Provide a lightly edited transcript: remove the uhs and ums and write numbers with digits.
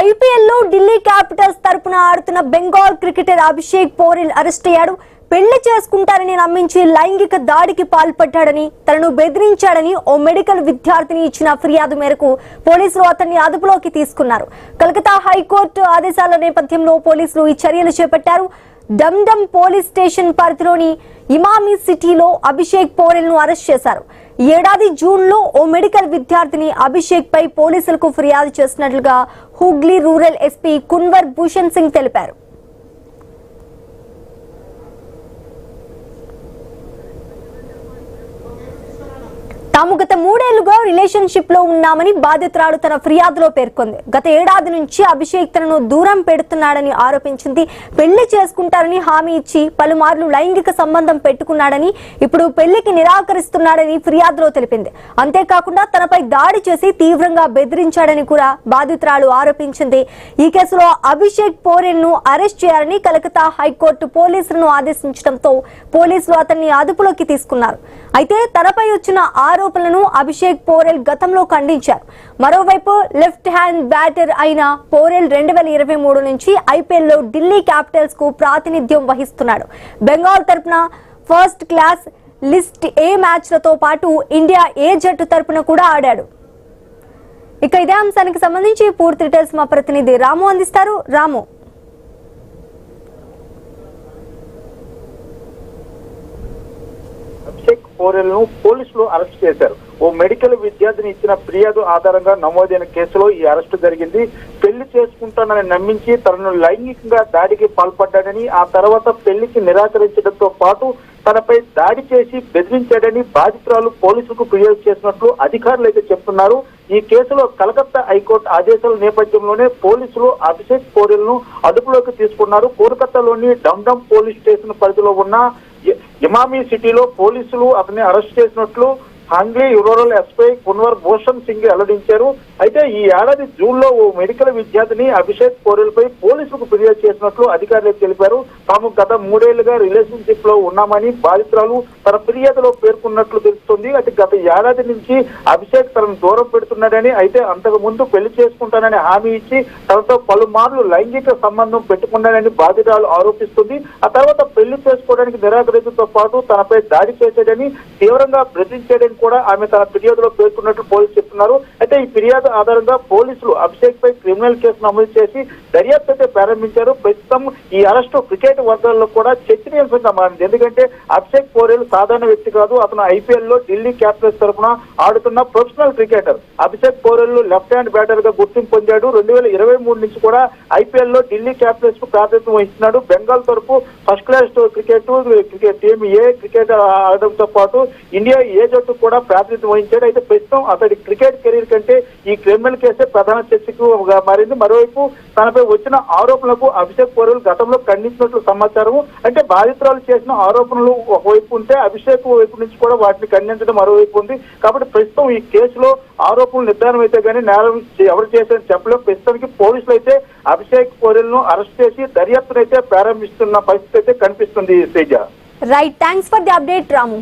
IPL లో Delhi Capitals తరపున ఆడుతున్న బెంగాల్ క్రికెటర్ అభిషేక్ పోరెల్ అరెస్ట్ అయ్యాడు. పెళ్లి చేసుకుంటారని నమ్మించి లైంగిక దాడికి పాల్పడ్డాడని, తనను బెదిరించాడని ఓ మెడికల్ విద్యార్థిని ఇచ్చిన ఫిర్యాదు మేరకు పోలీసులు అతన్ని అదుపులోకి తీసుకున్నారు. కలకత్తా హైకోర్టు ఆదేశాల నేపథ్యంలో పోలీసులు ఈ చర్యలు చేపట్టారు. డమ్ పోలీస్ స్టేషన్ పరిధిలోని ఇమామి సిటీలో అభిషేక్ పోరెల్ ను అరెస్ట్ చేశారు. ఈ ఏడాది జూన్ లో ఓ మెడికల్ విద్యార్థిని అభిషేక్ పై పోలీసులకు ఫిర్యాదు చేసినట్లుగా హుగ్లీ రూరల్ ఎస్పీ కున్వర్ భూషణ్ సింగ్ తెలిపారు. తాము గత 3 ఏళ్లుగా రిలేషన్షిప్ లో ఉన్నామని బాధితురాలు తన ఫిర్యాదులో పేర్కొంది. గత ఏడాది నుంచి అభిషేక్ తనను దూరం పెడుతున్నాడని ఆరోపించింది. పెళ్లి చేసుకుంటారని హామీ ఇచ్చి పలుమార్లు లైంగిక సంబంధం పెట్టుకున్నాడని, ఇప్పుడు పెళ్లికి నిరాకరిస్తున్నాడని ఫిర్యాదులో తెలిపింది. అంతేకాకుండా తనపై దాడి చేసి తీవ్రంగా బెదిరించాడని కూడా బాధితురాలు ఆరోపించింది. ఈ కేసులో అభిషేక్ పోరెల్ ను అరెస్ట్ చేయాలని కలకత్తా హైకోర్టు పోలీసులను ఆదేశించడంతో పోలీసులు అతన్ని అదుపులోకి తీసుకున్నారు. అయితే తనపై వచ్చిన ఆరోపణలను అభిషేక్ పోరెల్ గతంలో ఖండించారు. మరోవైపు లెఫ్ట్ హ్యాండ్ బ్యాటర్ అయిన పోరెల్ 2023 నుంచి ఐపీఎల్ లో ఢిల్లీ క్యాపిటల్స్ కు ప్రాతినిధ్యం వహిస్తున్నాడు. బెంగాల్ తరపున ఫస్ట్ క్లాస్ లిస్ట్ ఏ మ్యాచ్లతో పాటు ఇండియా ఏ జట్టు తరపున కూడా ఆడాడు. ఇక ఇదే అంశానికి సంబంధించి పూర్తి డీటెయిల్స్ మా ప్రతినిధి రాము అందిస్తారు. రాము, అభిషేక్ పోరెల్ ను పోలీసులు అరెస్ట్ చేశారు. ఓ మెడికల్ విద్యార్థిని ఇచ్చిన ఫిర్యాదు ఆధారంగా నమోదైన కేసులో ఈ అరెస్టు జరిగింది. పెళ్లి చేసుకుంటానని నమ్మించి తనను లైంగికంగా దాడికి పాల్పడ్డాడని, ఆ తర్వాత పెళ్లికి నిరాకరించడంతో పాటు తనపై దాడి చేసి బెదిరించాడని బాధితురాలు పోలీసులకు ఫిర్యాదు చేసినట్లు అధికారులు అయితే చెప్తున్నారు. ఈ కేసులో కలకత్తా హైకోర్టు ఆదేశాల నేపథ్యంలోనే పోలీసులు అభిషేక్ పోరెల్ ను అదుపులోకి తీసుకున్నారు. కోల్కతాలోని డమ్ పోలీస్ స్టేషన్ పరిధిలో ఉన్న ఇమామి సిటీలో పోలీసులు అతన్ని అరెస్ట్ చేసినట్లు హంగ్లీ రూరల్ ఎస్పీ కున్వర్ భూషణ్ సింగ్ వెల్లడించారు. అయితే ఈ ఏడాది జూన్ లో ఓ మెడికల్ విద్యార్థిని అభిషేక్ పోరెల్ పై పోలీసులకు ఫిర్యాదు చేసినట్లు అధికారులు తెలిపారు. తాము గత 3 ఏళ్లుగా రిలేషన్షిప్ లో ఉన్నామని బాధితురాలు తన ఫిర్యాదులో పేర్కొన్నట్లు తెలుస్తోంది. అయితే గత ఏడాది నుంచి అభిషేక్ తనను దూరం పెడుతున్నాడని, అయితే అంతకు ముందు పెళ్లి చేసుకుంటానని హామీ ఇచ్చి తనతో పలుమార్లు లైంగిక సంబంధం పెట్టుకున్నాడని బాధితురాలు ఆరోపిస్తుంది. ఆ తర్వాత పెళ్లి చేసుకోవడానికి నిరాకరించడంతో పాటు తనపై దాడి చేశాడని, తీవ్రంగా బెదిరించాడని కూడా ఆమె తన ఫిర్యాదులో పేర్కొన్నట్లు పోలీసులు చెప్తున్నారు. అయితే ఈ ఫిర్యాదు ఆధారంగా పోలీసులు అభిషేక్ పై క్రిమినల్ కేసు నమోదు చేసి దర్యాప్తు అయితే ప్రారంభించారు. ప్రస్తుతం ఈ అరెస్టు క్రికెట్ వర్గాల్లో కూడా చర్చనీయాంశంగా మారింది. ఎందుకంటే అభిషేక్ పోరెల్ సాధారణ వ్యక్తి కాదు. అతను ఐపీఎల్ లో ఢిల్లీ క్యాపిటల్స్ తరఫున ఆడుతున్న professional cricketer. Abhishek Porel left hand batter గా గుర్తింపు పొందాడు. 2023 నుంచి కూడా ఐపీఎల్ లో ఢిల్లీ క్యాపిటల్స్ కు ప్రాతినిధ్యం వహిస్తున్నాడు. బెంగాల్ తరఫు ఫస్ట్ క్లాస్ క్రికెట్ టీమ్ ఏ క్రికెట్ ఆడడంతో పాటు ఇండియా ఏ జట్టు కూడా ప్రాతినిధ్యం వహించాడు. అయితే ప్రస్తుతం అతడి క్రికెట్ కెరీర్ కంటే ఈ క్రిమినల్ కేసే ప్రధాన చర్చకు మారింది. మరోవైపు తనపై వచ్చిన ఆరోపణలకు అభిషేక్ పోరెల్ గతంలో ఖండించినట్లు సమాచారం. అంటే బాధితురాలు చేసిన ఆరోపణలు ఒకవైపు ఉంటే అభిషేక్ వైపు నుంచి కూడా వాటిని ఖండించడం మరోవైపు ఉంది. కాబట్టి ప్రస్తుతం ఈ కేసులో ఆరోపణలు నిర్ధారణ అయితే కానీ నేరం ఎవరు చేశారని చెప్పలేం. ప్రస్తుతానికి పోలీసులు అయితే అభిషేక్ పోరెల్ ను అరెస్ట్ చేసి దర్యాప్తునైతే ప్రారంభిస్తున్న పరిస్థితి అయితే కనిపిస్తుంది. Teja, right, thanks for the update Ramu.